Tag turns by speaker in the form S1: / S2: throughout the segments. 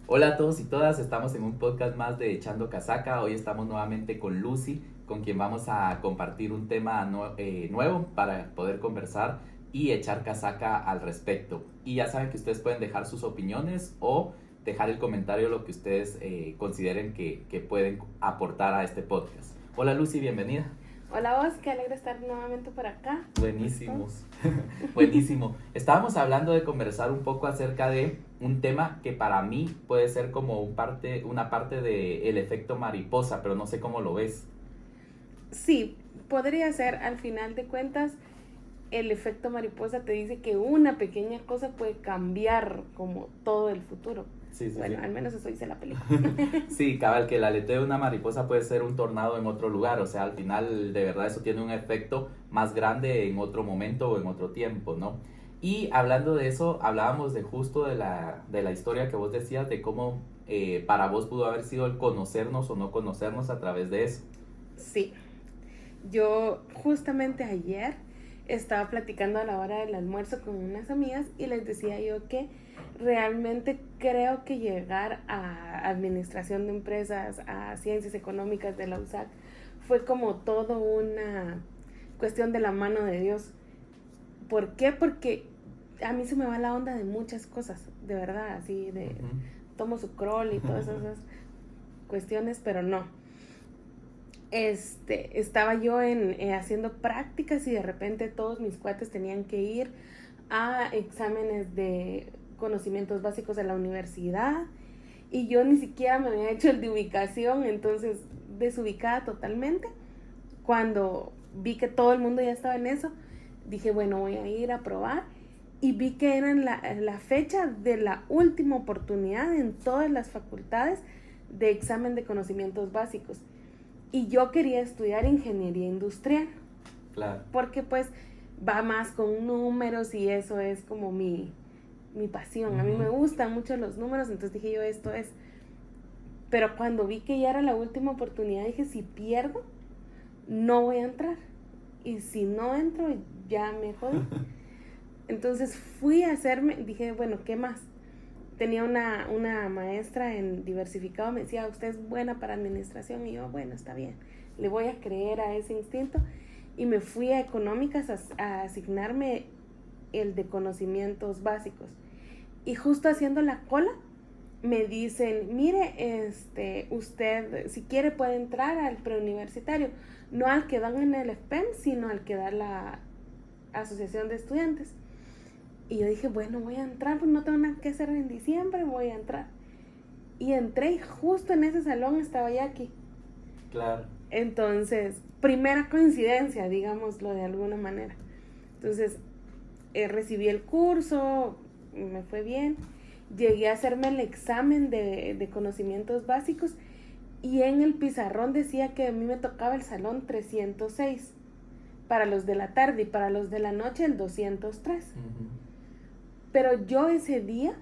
S1: Hola a todos y todas, estamos en un podcast más de Echando Casaca. Hoy estamos nuevamente con Lucy, con quien vamos a compartir un tema nuevo para poder conversar y echar casaca al respecto. Y ya saben que ustedes pueden dejar sus opiniones o dejar el comentario lo que ustedes consideren que pueden aportar a este podcast. Hola Lucy, bienvenida.
S2: Hola vos, qué alegre estar nuevamente por acá. ¿Cómo estás?
S1: Buenísimos, buenísimo. Estábamos hablando de conversar un poco acerca de un tema que para mí puede ser como una parte del efecto mariposa, pero no sé cómo lo ves.
S2: Sí, podría ser, al final de cuentas, el efecto mariposa te dice que una pequeña cosa puede cambiar como todo el futuro.
S1: Sí, sí,
S2: Bueno,
S1: sí.
S2: al menos eso dice la película.
S1: Sí, cabal, que el aleteo de una mariposa puede ser un tornado en otro lugar, o sea, al final de verdad eso tiene un efecto más grande en otro momento o en otro tiempo, ¿no? Y hablando de eso, hablábamos de justo de la historia que vos decías, de cómo para vos pudo haber sido el conocernos o no conocernos a través de eso.
S2: Sí, yo justamente ayer estaba platicando a la hora del almuerzo con unas amigas y les decía yo que realmente creo que llegar a administración de empresas, a ciencias económicas de la USAC, fue como todo una cuestión de la mano de Dios. ¿Por qué? Porque a mí se me va la onda de muchas cosas, de verdad, así de
S1: Ujú.
S2: tomo su crawl y todas esas cuestiones, pero no. Estaba yo haciendo prácticas y de repente todos mis cuates tenían que ir a exámenes de conocimientos básicos de la universidad y yo ni siquiera me había hecho el de ubicación, entonces desubicada totalmente. Cuando vi que todo el mundo ya estaba en eso, dije, bueno, voy a ir a probar y vi que eran la fecha de la última oportunidad en todas las facultades de examen de conocimientos básicos. Y yo quería estudiar ingeniería industrial,
S1: Claro.
S2: porque pues va más con números y eso es como mi pasión. A mí me
S1: Ujú.
S2: gustan mucho los números, entonces dije yo, esto es. Pero cuando vi que ya era la última oportunidad, dije, si pierdo, no voy a entrar. Y si no entro, ya me jodí. Entonces fui a hacerme, dije, bueno, ¿qué más? Tenía una maestra en diversificado, me decía, usted es buena para administración, y yo, bueno, está bien, le voy a creer a ese instinto, y me fui a económicas a asignarme el de conocimientos básicos, y justo haciendo la cola, me dicen, mire, usted, si quiere puede entrar al preuniversitario, no al que dan en el FPEM, sino al que da la asociación de estudiantes. Y yo dije, bueno, voy a entrar, pues no tengo nada que hacer en diciembre, voy a entrar. Y entré y justo en ese salón estaba Jackie.
S1: Claro.
S2: Entonces, primera coincidencia, digámoslo de alguna manera. Entonces, recibí el curso, me fue bien. Llegué a hacerme el examen de conocimientos básicos y en el pizarrón decía que a mí me tocaba el salón 306 para los de la tarde y para los de la noche el 203.
S1: Ujú.
S2: Pero yo ese día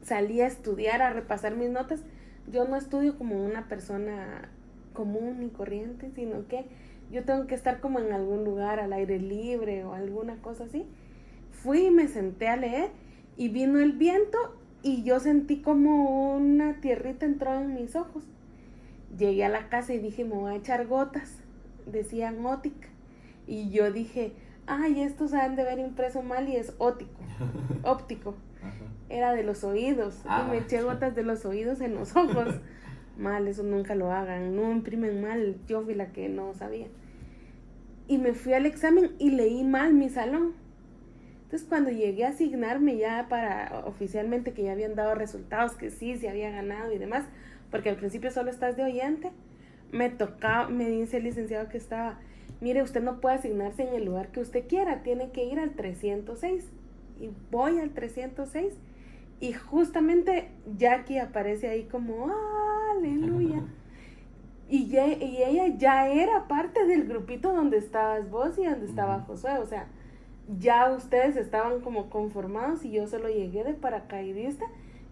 S2: salí a estudiar, a repasar mis notas. Yo no estudio como una persona común y corriente, sino que yo tengo que estar como en algún lugar al aire libre o alguna cosa así. Fui y me senté a leer y vino el viento y yo sentí como una tierrita entró en mis ojos. Llegué a la casa y dije, me voy a echar gotas. Decían ótica. Y yo dije, ay, estos han de haber impreso mal y es óptico. Óptico.
S1: Ajá.
S2: Era de los oídos y me
S1: Ah.
S2: eché gotas de los oídos en los ojos. Mal, eso nunca lo hagan, no imprimen mal, yo fui la que no sabía. Y me fui al examen y leí mal mi salón. Entonces cuando llegué a asignarme ya para oficialmente que ya habían dado resultados, que sí, se había ganado y demás, porque al principio solo estás de oyente, me dice el licenciado que estaba, mire, usted no puede asignarse en el lugar que usted quiera, tiene que ir al 306. Y voy al 306 y justamente Jackie aparece ahí como, aleluya. Y ella ya era parte del grupito donde estabas vos y donde estaba
S1: Ujú.
S2: Josué. O sea, ya ustedes estaban como conformados y yo solo llegué de paracaidista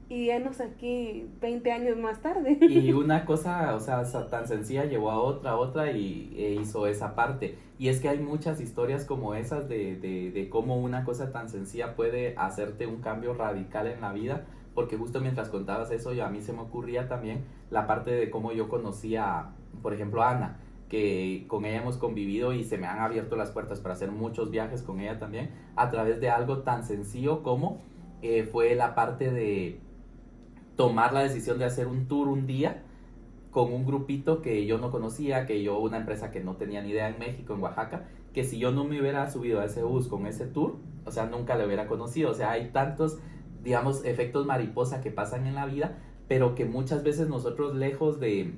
S2: y enos aquí 20 años más tarde.
S1: Y una cosa, o sea, tan sencilla llevó a otra y hizo esa parte. Y es que hay muchas historias como esas de cómo una cosa tan sencilla puede hacerte un cambio radical en la vida. porque justo mientras contabas eso, a mí se me ocurría también la parte de cómo yo conocía, por ejemplo, a Ana, que con ella hemos convivido y se me han abierto las puertas para hacer muchos viajes con ella también, a través de algo tan sencillo como fue la parte de tomar la decisión de hacer un tour un día con un grupito que yo no conocía, una empresa que no tenía ni idea en México, en Oaxaca, que si yo no me hubiera subido a ese bus con ese tour, o sea, nunca le hubiera conocido. O sea, hay tantos, digamos, efectos mariposa que pasan en la vida, pero que muchas veces nosotros lejos de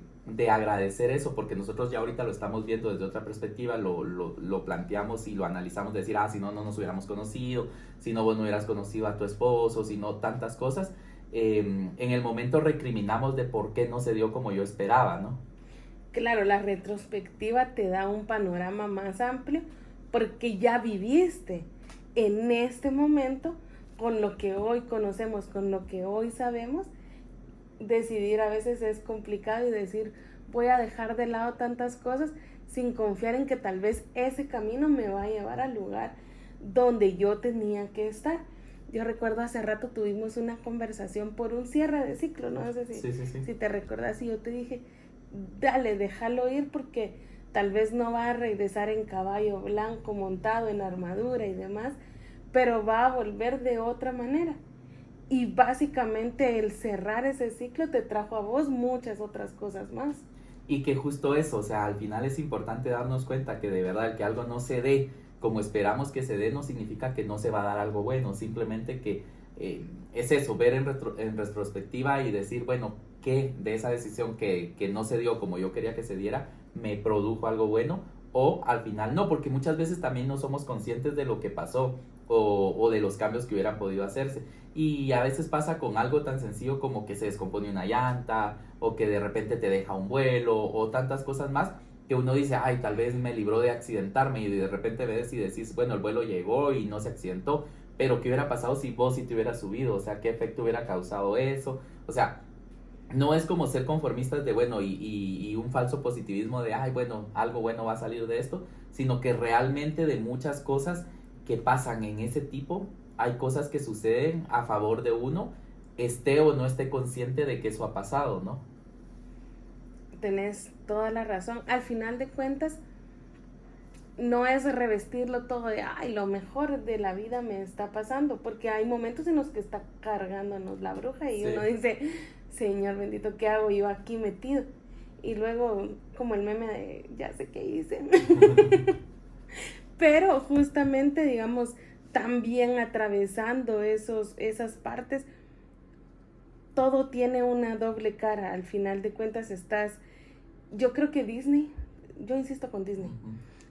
S1: agradecer eso, porque nosotros ya ahorita lo estamos viendo desde otra perspectiva, lo planteamos y lo analizamos, de decir, si no, no nos hubiéramos conocido, si no vos no hubieras conocido a tu esposo, si no tantas cosas, en el momento recriminamos de por qué no se dio como yo esperaba, ¿no?
S2: Claro, la retrospectiva te da un panorama más amplio porque ya viviste en este momento con lo que hoy conocemos, con lo que hoy sabemos. Decidir a veces es complicado y decir, voy a dejar de lado tantas cosas sin confiar en que tal vez ese camino me va a llevar al lugar donde yo tenía que estar. Yo recuerdo hace rato tuvimos una conversación por un cierre de ciclo, no sé si te recuerdas, y yo te dije, dale, déjalo ir porque tal vez no va a regresar en caballo blanco montado en armadura y demás, pero va a volver de otra manera. Y básicamente el cerrar ese ciclo te trajo a vos muchas otras cosas más.
S1: Y que justo eso, o sea, al final es importante darnos cuenta que de verdad el que algo no se dé como esperamos que se dé no significa que no se va a dar algo bueno, simplemente que es eso, ver en retrospectiva y decir, bueno, ¿qué de esa decisión que no se dio como yo quería que se diera me produjo algo bueno? O al final no, porque muchas veces también no somos conscientes de lo que pasó o de los cambios que hubieran podido hacerse. Y a veces pasa con algo tan sencillo como que se descompone una llanta o que de repente te deja un vuelo o tantas cosas más que uno dice, tal vez me libró de accidentarme, y de repente ves y decís, bueno, el vuelo llegó y no se accidentó, pero ¿qué hubiera pasado si vos sí te hubieras subido? O sea, ¿qué efecto hubiera causado eso? O sea, no es como ser conformistas de, bueno, y un falso positivismo de, bueno, algo bueno va a salir de esto, sino que realmente de muchas cosas que pasan en ese tipo, hay cosas que suceden a favor de uno, esté o no esté consciente de que eso ha pasado, ¿no?
S2: Tenés toda la razón. Al final de cuentas, no es revestirlo todo de, lo mejor de la vida me está pasando, porque hay momentos en los que está cargándonos la bruja y uno dice, Señor bendito, ¿qué hago yo aquí metido? Y luego, como el meme de, ya sé qué hice. Pero justamente, digamos, también atravesando esas partes, todo tiene una doble cara. Al final de cuentas yo creo que Disney, yo insisto con Disney,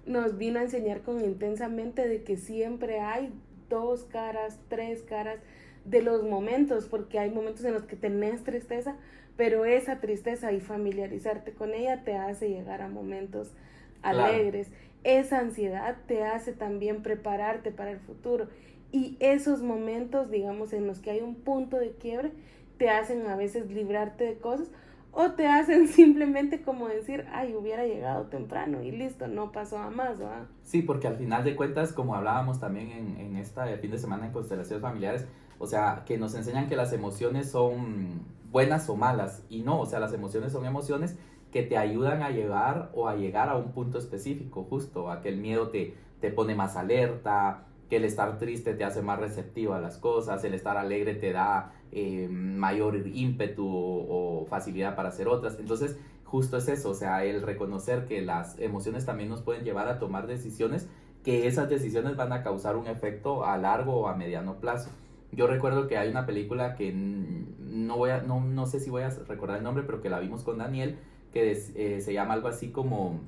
S2: nos vino a enseñar con Intensamente de que siempre hay 2 caras, 3 caras de los momentos, porque hay momentos en los que tenés tristeza, pero esa tristeza y familiarizarte con ella te hace llegar a momentos alegres. Claro. Esa ansiedad te hace también prepararte para el futuro, y esos momentos, digamos, en los que hay un punto de quiebre, te hacen a veces librarte de cosas, o te hacen simplemente como decir, hubiera llegado temprano y listo, no pasó a más, ¿verdad?
S1: Sí, porque al final de cuentas, como hablábamos también en esta fin de semana en Constelaciones Familiares, o sea, que nos enseñan que las emociones son buenas o malas, y no, o sea, las emociones son emociones que te ayudan a llevar o a llegar a un punto específico, justo, a que el miedo te pone más alerta, que el estar triste te hace más receptivo a las cosas, el estar alegre te da mayor ímpetu o facilidad para hacer otras. Entonces, justo es eso, o sea, el reconocer que las emociones también nos pueden llevar a tomar decisiones, que esas decisiones van a causar un efecto a largo o a mediano plazo. Yo recuerdo que hay una película que no sé si voy a recordar el nombre, pero que la vimos con Daniel, que se llama algo así como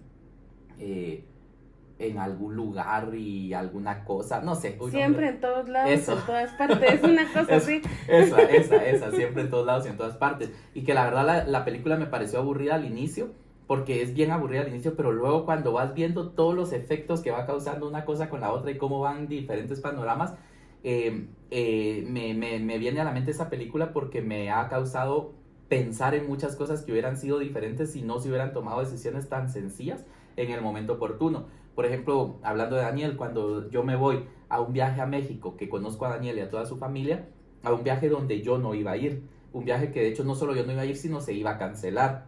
S1: en algún lugar y alguna cosa, no sé.
S2: Siempre en todos lados, en todas partes, una cosa así.
S1: Esa, siempre en todos lados y en todas partes. Y que la verdad la película me pareció aburrida al inicio, porque es bien aburrida al inicio, pero luego cuando vas viendo todos los efectos que va causando una cosa con la otra y cómo van diferentes panoramas, me viene a la mente esa película porque me ha causado pensar en muchas cosas que hubieran sido diferentes si no se hubieran tomado decisiones tan sencillas en el momento oportuno. Por ejemplo, hablando de Daniel, cuando yo me voy a un viaje a México, que conozco a Daniel y a toda su familia, a un viaje donde yo no iba a ir. Un viaje que de hecho no solo yo no iba a ir, sino se iba a cancelar.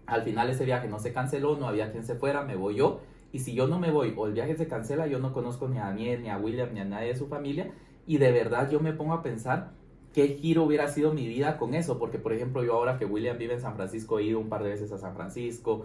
S1: Al final ese viaje no se canceló, no había quien se fuera, me voy yo. Y si yo no me voy o el viaje se cancela, yo no conozco ni a Daniel, ni a William, ni a nadie de su familia. Y de verdad yo me pongo a pensar qué giro hubiera sido mi vida con eso. Porque, por ejemplo, yo ahora que William vive en San Francisco, he ido un par de veces a San Francisco.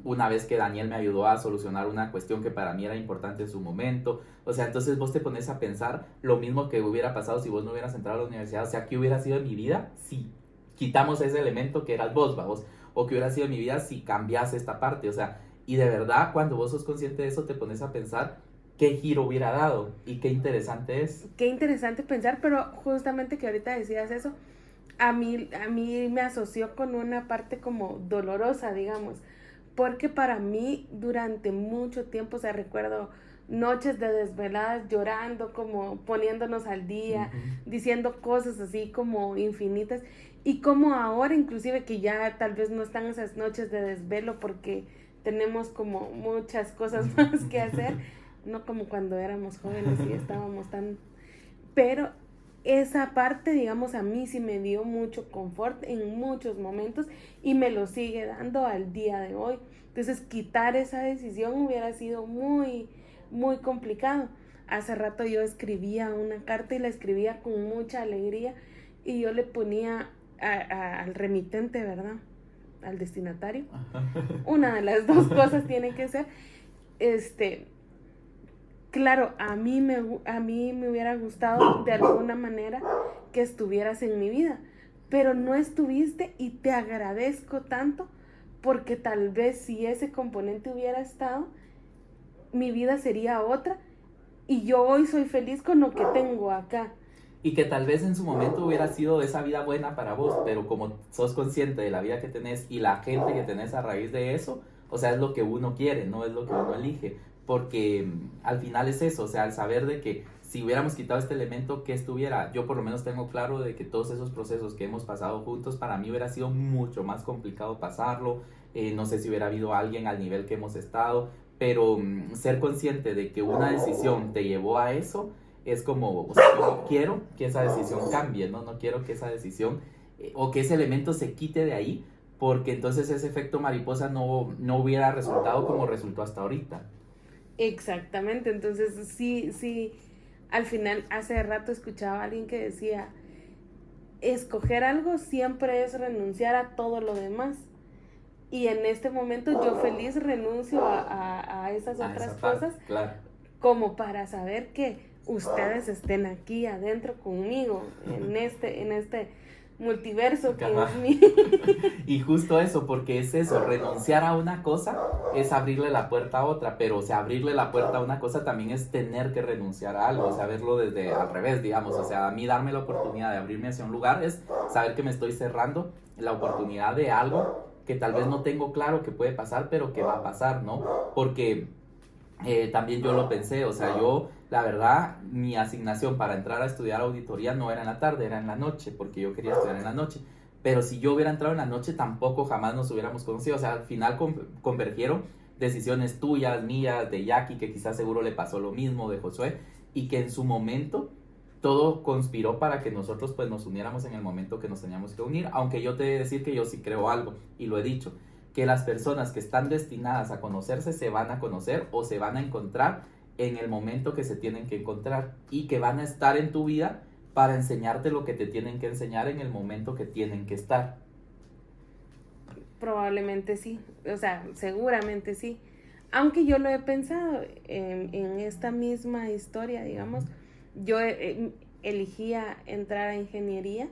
S1: Una vez que Daniel me ayudó a solucionar una cuestión que para mí era importante en su momento. O sea, entonces vos te pones a pensar lo mismo que hubiera pasado si vos no hubieras entrado a la universidad. O sea, ¿qué hubiera sido en mi vida si quitamos ese elemento que eras vos, vamos? O qué hubiera sido en mi vida si cambiase esta parte. O sea, y de verdad, cuando vos sos consciente de eso, te pones a pensar qué giro hubiera dado y qué interesante es.
S2: Qué interesante pensar, pero justamente que ahorita decías eso, a mí me asoció con una parte como dolorosa, digamos, porque para mí durante mucho tiempo, o sea, recuerdo noches de desveladas llorando, como poniéndonos al día, diciendo cosas así como infinitas, y como ahora inclusive que ya tal vez no están esas noches de desvelo porque tenemos como muchas cosas más que hacer, no como cuando éramos jóvenes y estábamos tan... Pero esa parte, digamos, a mí sí me dio mucho confort en muchos momentos y me lo sigue dando al día de hoy. Entonces, quitar esa decisión hubiera sido muy, muy complicado. Hace rato yo escribía una carta y la escribía con mucha alegría y yo le ponía al remitente, ¿verdad? Al destinatario. Una de las dos cosas tiene que ser, claro, a mí me hubiera gustado de alguna manera que estuvieras en mi vida, pero no estuviste y te agradezco tanto porque tal vez si ese componente hubiera estado, mi vida sería otra y yo hoy soy feliz con lo que tengo acá.
S1: Y que tal vez en su momento hubiera sido esa vida buena para vos, pero como sos consciente de la vida que tenés y la gente que tenés a raíz de eso, o sea, es lo que uno quiere, no es lo que uno elige. Porque al final es eso, o sea, al saber de que si hubiéramos quitado este elemento, que estuviera, yo por lo menos tengo claro de que todos esos procesos que hemos pasado juntos, para mí hubiera sido mucho más complicado pasarlo, no sé si hubiera habido alguien al nivel que hemos estado, pero ser consciente de que una decisión te llevó a eso, es como, o sea, yo quiero que esa decisión cambie, ¿no? No quiero que esa decisión o que ese elemento se quite de ahí, porque entonces ese efecto mariposa no hubiera resultado como resultó hasta ahorita.
S2: Exactamente, entonces sí, al final hace rato escuchaba a alguien que decía, escoger algo siempre es renunciar a todo lo demás. Y en este momento yo feliz renuncio a esas otras cosas,
S1: claro,
S2: como para saber que ustedes estén aquí adentro conmigo, en este multiverso que es mi...
S1: Y justo eso, porque es eso, renunciar a una cosa es abrirle la puerta a otra, pero o sea, abrirle la puerta a una cosa también es tener que renunciar a algo, o sea, verlo desde al revés, digamos, o sea, a mí darme la oportunidad de abrirme hacia un lugar es saber que me estoy cerrando la oportunidad de algo que tal vez no tengo claro que puede pasar, pero que va a pasar, ¿no? Porque también yo lo pensé, o sea, yo, la verdad, mi asignación para entrar a estudiar auditoría no era en la tarde, era en la noche, porque yo quería estudiar en la noche. Pero si yo hubiera entrado en la noche, tampoco jamás nos hubiéramos conocido. O sea, al final convergieron decisiones tuyas, mías, de Jackie, que quizás seguro le pasó lo mismo, de Josué, y que en su momento todo conspiró para que nosotros pues nos uniéramos en el momento que nos teníamos que unir. Aunque yo te he de decir que yo sí creo algo, y lo he dicho, que las personas que están destinadas a conocerse se van a conocer o se van a encontrar en el momento que se tienen que encontrar y que van a estar en tu vida para enseñarte lo que te tienen que enseñar en el momento que tienen que estar.
S2: Probablemente sí, o sea, seguramente sí. Aunque yo lo he pensado en esta misma historia, digamos, yo elegía entrar a ingeniería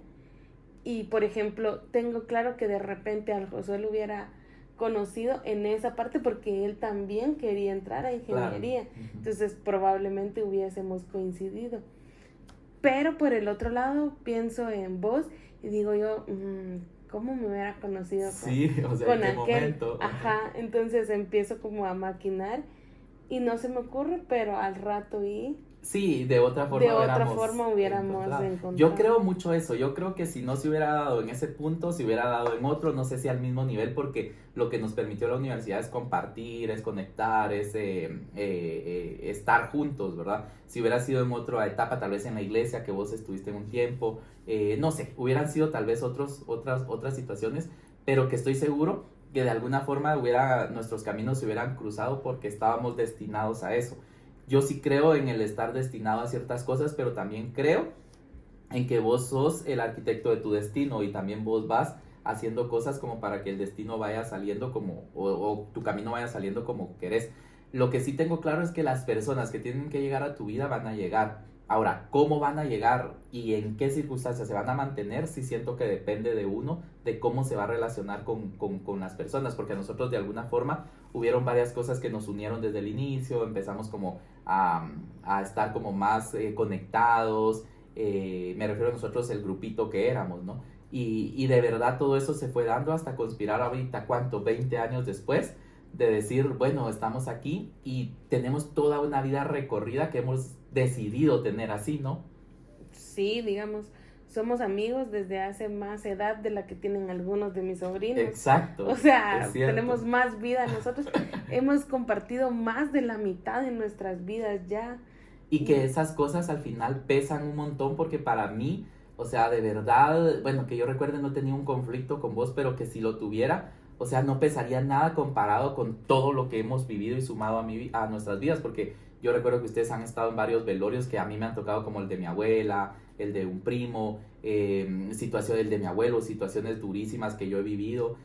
S2: y, por ejemplo, tengo claro que de repente al Josué lo hubiera conocido en esa parte porque él también quería entrar a ingeniería. Claro. Entonces probablemente hubiésemos coincidido. Pero por el otro lado pienso en vos y digo yo, ¿cómo me hubiera conocido
S1: con aquel momento?
S2: Ajá, entonces empiezo como a maquinar y no se me ocurre, pero al rato
S1: Sí, de otra forma
S2: hubiéramos encontrado.
S1: Yo creo mucho eso, yo creo que si no se hubiera dado en ese punto, se hubiera dado en otro, no sé si al mismo nivel, porque lo que nos permitió la universidad es compartir, es conectar, es estar juntos, ¿verdad? Si hubiera sido en otra etapa, tal vez en la iglesia, que vos estuviste en un tiempo, no sé, hubieran sido tal vez otras situaciones, pero que estoy seguro que de alguna forma nuestros caminos se hubieran cruzado porque estábamos destinados a eso. Yo sí creo en el estar destinado a ciertas cosas, pero también creo en que vos sos el arquitecto de tu destino y también vos vas haciendo cosas como para que el destino vaya saliendo o tu camino vaya saliendo como querés. Lo que sí tengo claro es que las personas que tienen que llegar a tu vida van a llegar. Ahora, ¿cómo van a llegar y en qué circunstancias se van a mantener? Sí siento que depende de uno, de cómo se va a relacionar con las personas, porque a nosotros de alguna forma hubieron varias cosas que nos unieron desde el inicio, empezamos como a estar como más conectados, me refiero a nosotros el grupito que éramos, ¿no? Y de verdad todo eso se fue dando hasta conspirar ahorita, ¿cuánto? 20 años después, de decir, bueno, estamos aquí y tenemos toda una vida recorrida que hemos decidido tener así, ¿no?
S2: Sí, digamos, somos amigos desde hace más edad de la que tienen algunos de mis sobrinos.
S1: Exacto.
S2: O sea, tenemos más vida nosotros. Hemos compartido más de la mitad de nuestras vidas ya.
S1: Y que esas cosas al final pesan un montón porque para mí, o sea, de verdad, bueno, que yo recuerde no tenía un conflicto con vos, pero que si lo tuviera, o sea, no pesaría nada comparado con todo lo que hemos vivido y sumado a nuestras vidas, porque yo recuerdo que ustedes han estado en varios velorios que a mí me han tocado, como el de mi abuela, el de un primo, el de mi abuelo, situaciones durísimas que yo he vivido,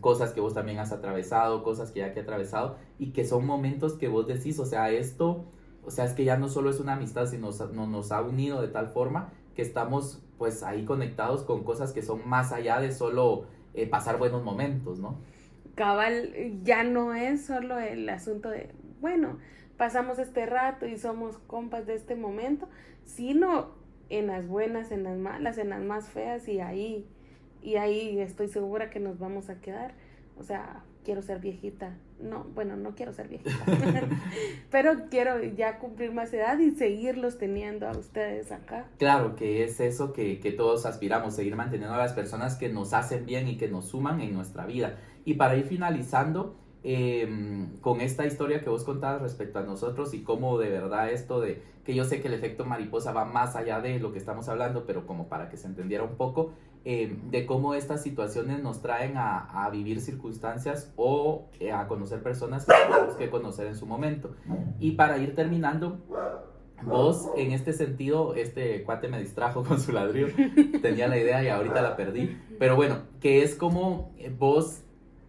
S1: cosas que vos también has atravesado, cosas que ya que he atravesado, y que son momentos que vos decís, o sea, esto, o sea, es que ya no solo es una amistad, sino nos ha unido de tal forma que estamos pues ahí conectados con cosas que son más allá de solo pasar buenos momentos, ¿no?
S2: Cabal, ya no es solo el asunto de, bueno, pasamos este rato y somos compas de este momento, sino en las buenas, en las malas, en las más feas, y ahí estoy segura que nos vamos a quedar. O sea, quiero ser viejita. No, bueno, no quiero ser viejita. Pero quiero ya cumplir más edad y seguirlos teniendo a ustedes acá.
S1: Claro, que es eso que todos aspiramos, seguir manteniendo a las personas que nos hacen bien y que nos suman en nuestra vida. Y para ir finalizando, con esta historia que vos contabas respecto a nosotros y cómo de verdad esto de, que yo sé que el efecto mariposa va más allá de lo que estamos hablando, pero como para que se entendiera un poco, de cómo estas situaciones nos traen a vivir circunstancias o a conocer personas que tenemos que conocer en su momento. Y para ir terminando, vos en este sentido, este cuate me distrajo con su ladrillo, tenía la idea y ahorita la perdí, pero bueno, que es como vos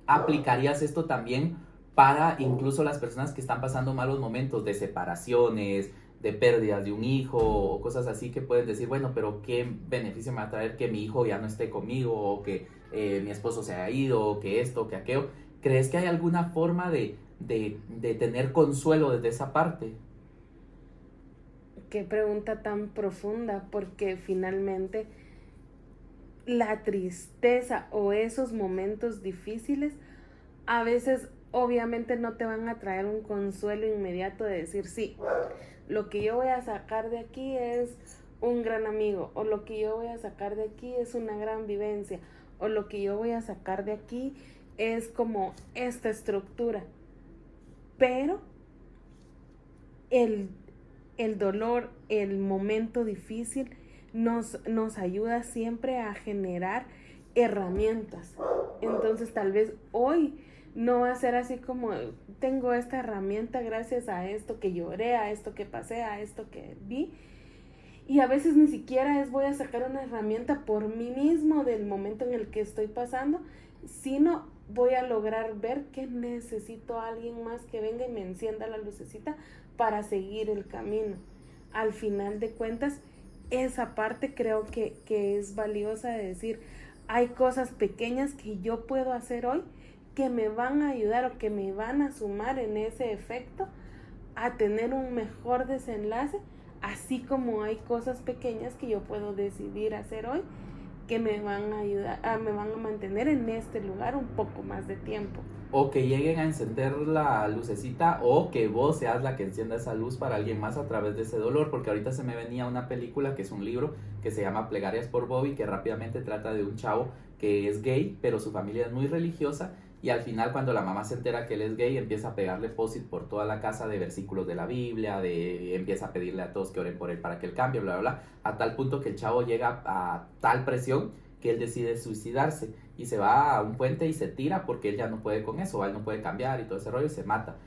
S1: aplicarías esto también para incluso las personas que están pasando malos momentos de separaciones, de pérdidas de un hijo o cosas así, que pueden decir, bueno, pero ¿qué beneficio me va a traer que mi hijo ya no esté conmigo o que mi esposo se haya ido o que esto o que aquello? ¿Crees que hay alguna forma de tener consuelo desde esa parte?
S2: Qué pregunta tan profunda, porque finalmente la tristeza o esos momentos difíciles a veces obviamente no te van a traer un consuelo inmediato de decir, sí, lo que yo voy a sacar de aquí es un gran amigo, o lo que yo voy a sacar de aquí es una gran vivencia, o lo que yo voy a sacar de aquí es como esta estructura. Pero el dolor, el momento difícil nos ayuda siempre a generar herramientas. Entonces tal vez hoy no va a ser así como tengo esta herramienta gracias a esto que lloré, a esto que pasé, a esto que vi. Y a veces ni siquiera es voy a sacar una herramienta por mí mismo del momento en el que estoy pasando, sino voy a lograr ver que necesito a alguien más que venga y me encienda la lucecita para seguir el camino. Al final de cuentas, esa parte creo que es valiosa de decir, hay cosas pequeñas que yo puedo hacer hoy que me van a ayudar o que me van a sumar en ese efecto a tener un mejor desenlace, así como hay cosas pequeñas que yo puedo decidir hacer hoy que me van a ayudar, me van a mantener en este lugar un poco más de tiempo.
S1: O que lleguen a encender la lucecita, o que vos seas la que encienda esa luz para alguien más a través de ese dolor, porque ahorita se me venía una película que es un libro que se llama Plegarias por Bobby, que rápidamente trata de un chavo que es gay, pero su familia es muy religiosa, y al final cuando la mamá se entera que él es gay, empieza a pegarle post-it por toda la casa de versículos de la Biblia, empieza a pedirle a todos que oren por él para que él cambie, bla, bla, bla, a tal punto que el chavo llega a tal presión que él decide suicidarse y se va a un puente y se tira porque él ya no puede con eso, él no puede cambiar y todo ese rollo y se mata.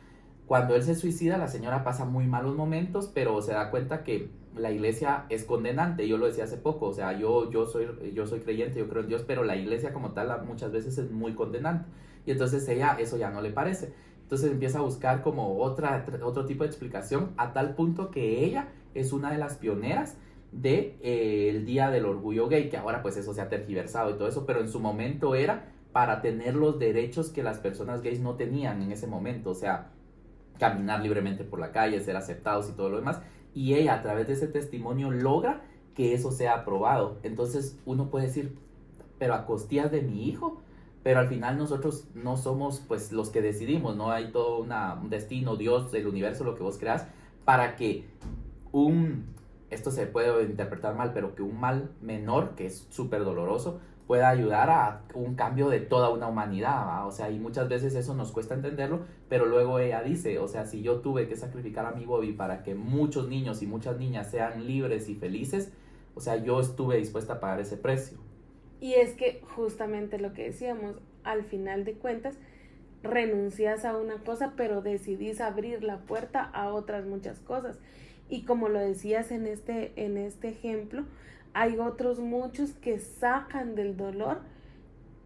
S1: Cuando él se suicida, la señora pasa muy malos momentos, pero se da cuenta que la iglesia es condenante. Yo lo decía hace poco, o sea, yo soy creyente, yo creo en Dios, pero la iglesia como tal muchas veces es muy condenante. Y entonces ella eso ya no le parece. Entonces empieza a buscar como otro tipo de explicación, a tal punto que ella es una de las pioneras de el Día del Orgullo Gay, que ahora pues eso se ha tergiversado y todo eso, pero en su momento era para tener los derechos que las personas gays no tenían en ese momento, o sea, caminar libremente por la calle, ser aceptados y todo lo demás, y ella a través de ese testimonio logra que eso sea aprobado. Entonces uno puede decir, pero a costillas de mi hijo, pero al final nosotros no somos pues los que decidimos, no hay todo un destino, Dios, el universo, lo que vos creas, para que esto se puede interpretar mal, pero que un mal menor, que es súper doloroso, pueda ayudar a un cambio de toda una humanidad, ¿va? O sea, y muchas veces eso nos cuesta entenderlo, pero luego ella dice, o sea, si yo tuve que sacrificar a mi Bobby para que muchos niños y muchas niñas sean libres y felices, o sea, yo estuve dispuesta a pagar ese precio.
S2: Y es que justamente lo que decíamos, al final de cuentas, renuncias a una cosa, pero decidís abrir la puerta a otras muchas cosas. Y como lo decías en este ejemplo, hay otros muchos que sacan del dolor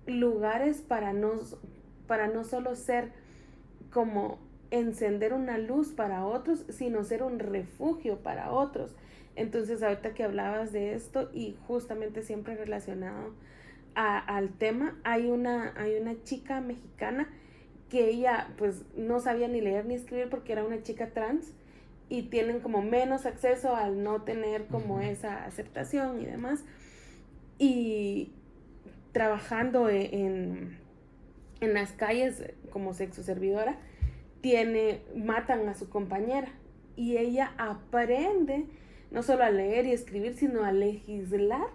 S2: lugares para no solo ser como encender una luz para otros, sino ser un refugio para otros. Entonces, ahorita que hablabas de esto y justamente siempre relacionado al tema, hay una chica mexicana que ella pues no sabía ni leer ni escribir porque era una chica trans y tienen como menos acceso al no tener como esa aceptación y demás. Y trabajando en las calles como sexo servidora, matan a su compañera y ella aprende no solo a leer y escribir, sino a legislar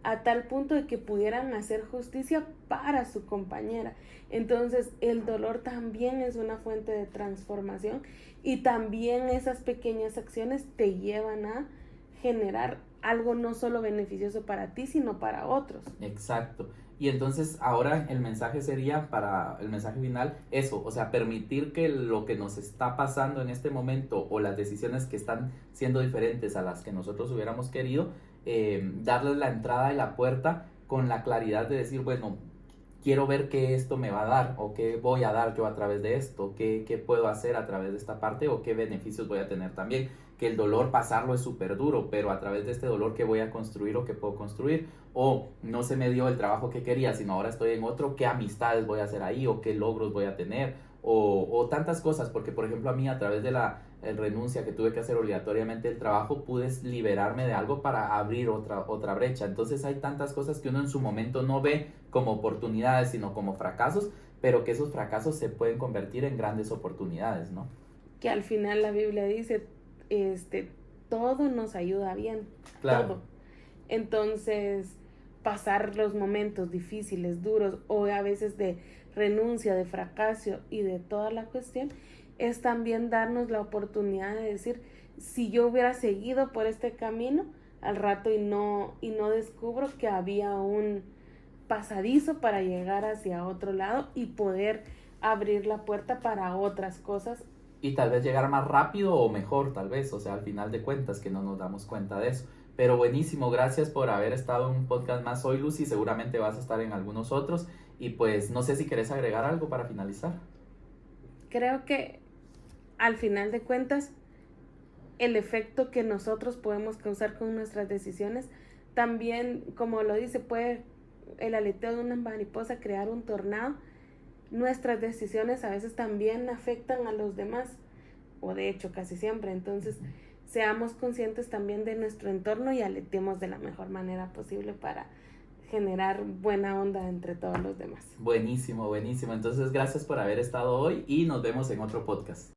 S2: a tal punto de que pudieran hacer justicia para su compañera. Entonces el dolor también es una fuente de transformación y también esas pequeñas acciones te llevan a generar algo no solo beneficioso para ti, sino para otros.
S1: Exacto. Y entonces ahora el mensaje sería, para el mensaje final, eso, o sea, permitir que lo que nos está pasando en este momento o las decisiones que están siendo diferentes a las que nosotros hubiéramos querido, darles la entrada y la puerta con la claridad de decir, bueno, quiero ver qué esto me va a dar o qué voy a dar yo a través de esto, qué puedo hacer a través de esta parte o qué beneficios voy a tener también. Que el dolor pasarlo es súper duro, pero a través de este dolor qué voy a construir o qué puedo construir, o no se me dio el trabajo que quería, sino ahora estoy en otro, qué amistades voy a hacer ahí o qué logros voy a tener, o tantas cosas, porque por ejemplo a mí a través de la renuncia que tuve que hacer obligatoriamente el trabajo, pude liberarme de algo para abrir otra brecha. Entonces hay tantas cosas que uno en su momento no ve como oportunidades, sino como fracasos, pero que esos fracasos se pueden convertir en grandes oportunidades, ¿no?
S2: Que al final la Biblia dice, todo nos ayuda bien,
S1: claro.
S2: Todo. Entonces, pasar los momentos difíciles, duros, o a veces de renuncia, de fracaso y de toda la cuestión, es también darnos la oportunidad de decir, si yo hubiera seguido por este camino, al rato y no descubro que había un pasadizo para llegar hacia otro lado y poder abrir la puerta para otras cosas.
S1: Y tal vez llegar más rápido o mejor, tal vez, o sea, al final de cuentas, que no nos damos cuenta de eso. Pero buenísimo, gracias por haber estado en un podcast más hoy, Lucy, seguramente vas a estar en algunos otros. Y pues no sé si querés agregar algo para finalizar.
S2: Creo que al final de cuentas, el efecto que nosotros podemos causar con nuestras decisiones, también, como lo dice, puede el aleteo de una mariposa crear un tornado. Nuestras decisiones a veces también afectan a los demás, o de hecho casi siempre. Entonces, seamos conscientes también de nuestro entorno y aletemos de la mejor manera posible para generar buena onda entre todos los demás.
S1: Buenísimo, buenísimo. Entonces, gracias por haber estado hoy y nos vemos en otro podcast.